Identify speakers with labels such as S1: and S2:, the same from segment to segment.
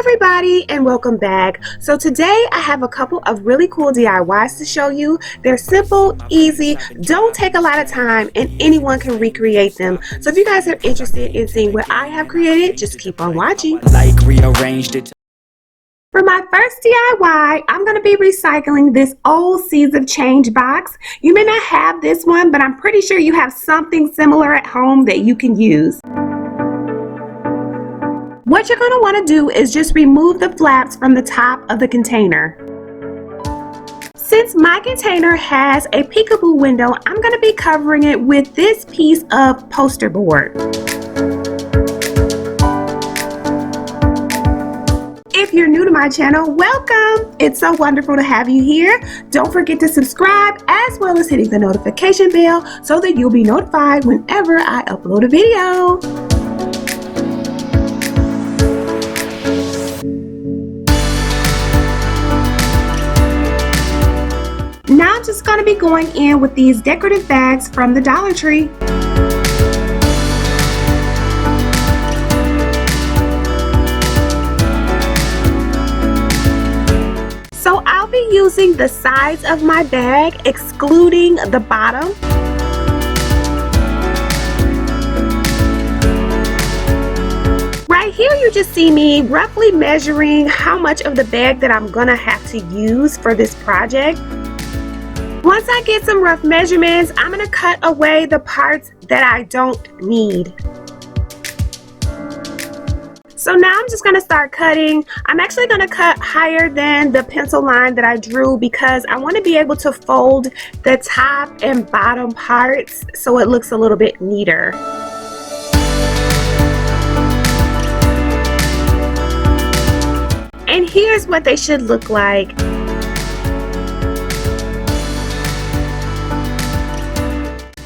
S1: Everybody, and welcome back. So today I have a couple of really cool DIYs to show you. They're simple, easy, don't take a lot of time, and anyone can recreate them. So if you guys are interested in seeing what I have created, just keep on watching.
S2: Like rearranged it.
S1: For my first DIY, I'm going to be recycling this old Seeds of Change box. You may not have this one, but I'm pretty sure you have something similar at home that you can use. What you're going to want to do is just remove the flaps from the top of the container. Since my container has a peekaboo window, I'm going to be covering it with this piece of poster board. If you're new to my channel, welcome! It's so wonderful to have you here. Don't forget to subscribe as well as hitting the notification bell so that you'll be notified whenever I upload a video. Now I'm just going to be going in with these decorative bags from the Dollar Tree. So I'll be using the sides of my bag, excluding the bottom. Right here you just see me roughly measuring how much of the bag that I'm going to have to use for this project. Once I get some rough measurements, I'm going to cut away the parts that I don't need. So now I'm just going to start cutting. I'm actually going to cut higher than the pencil line that I drew because I want to be able to fold the top and bottom parts so it looks a little bit neater. And here's what they should look like.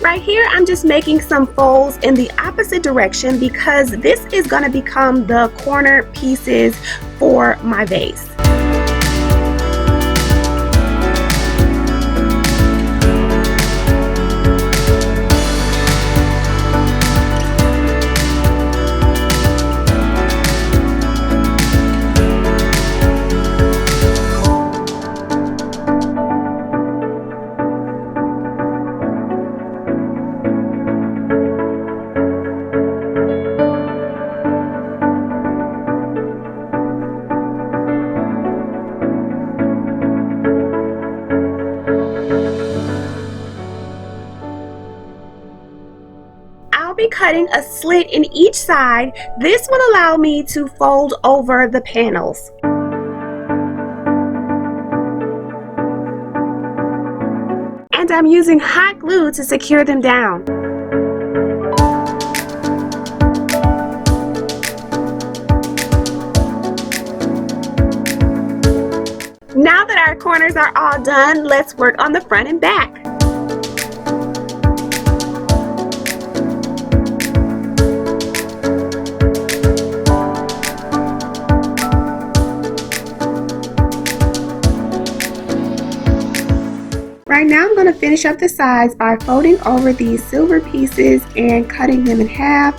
S1: Right here, I'm just making some folds in the opposite direction because this is going to become the corner pieces for my vase. I'll be cutting a slit in each side. This will allow me to fold over the panels. And I'm using hot glue to secure them down. Now that our corners are all done, let's work on the front and back. Right now I'm going to finish up the sides by folding over these silver pieces and cutting them in half.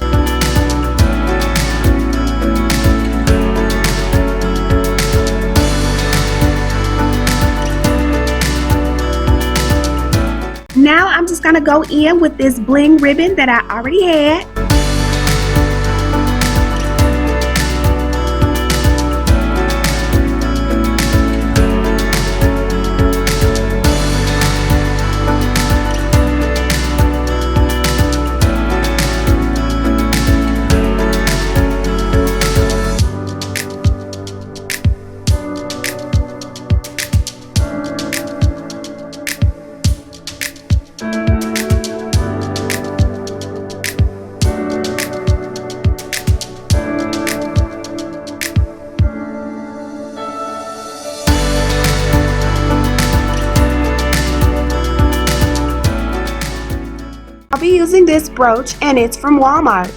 S1: Now I'm just going to go in with this bling ribbon that I already had. I'll be using this brooch and it's from Walmart.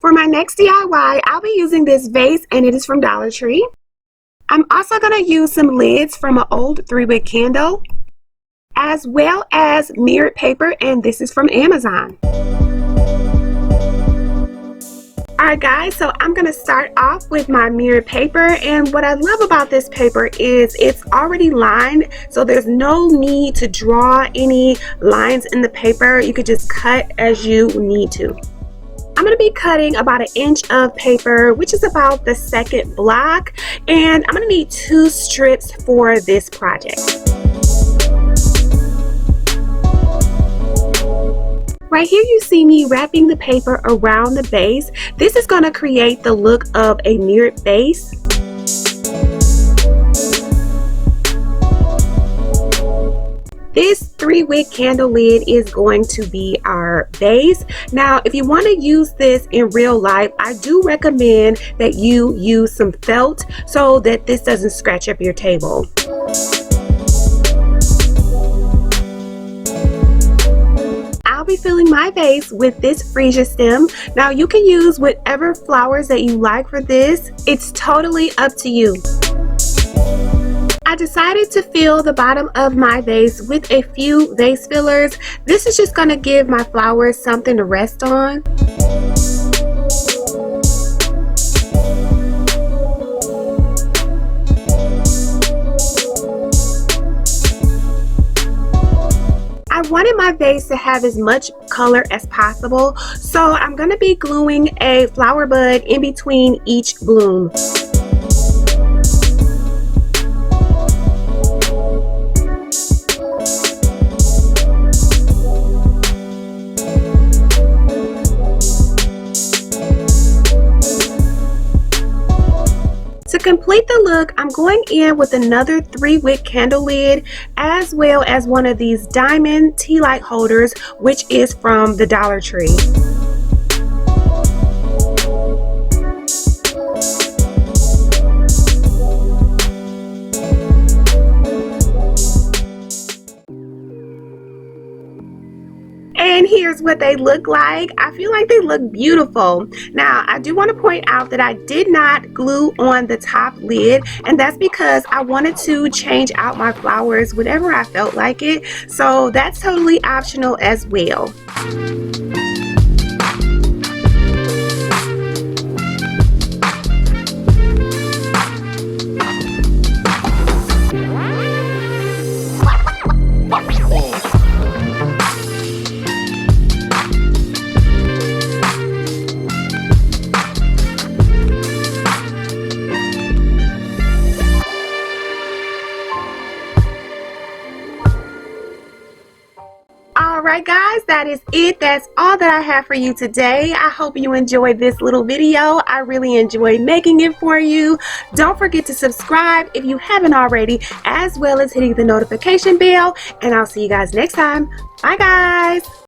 S1: For my next DIY, I'll be using this vase, and it is from Dollar Tree. I'm also going to use some lids from an old 3-wick candle, as well as mirrored paper, and this is from Amazon. Alright guys, so I'm going to start off with my mirrored paper, and what I love about this paper is it's already lined, so there's no need to draw any lines in the paper. You could just cut as you need to. I'm going to be cutting about 1 inch of paper, which is about the second block, and I'm going to need 2 strips for this project. Right here you see me wrapping the paper around the base. This is going to create the look of a mirrored base. This 3-wick candle lid is going to be our base. Now, if you want to use this in real life, I do recommend that you use some felt so that this doesn't scratch up your table. I'll be filling my vase with this freesia stem. Now you can use whatever flowers that you like for this. It's totally up to you. I decided to fill the bottom of my vase with a few vase fillers. This is just going to give my flowers something to rest on. I wanted my vase to have as much color as possible, so I'm going to be gluing a flower bud in between each bloom. To complete the look, I'm going in with another 3-wick candle lid, as well as one of these diamond tea light holders, which is from the Dollar Tree. And here's what they look like. I feel like they look beautiful. Now, I do want to point out that I did not glue on the top lid, and that's because I wanted to change out my flowers whenever I felt like it. So that's totally optional as well. Alright guys, that is it. That's all that I have for you today. I hope you enjoyed this little video. I really enjoyed making it for you. Don't forget to subscribe if you haven't already, as well as hitting the notification bell, and I'll see you guys next time. Bye guys!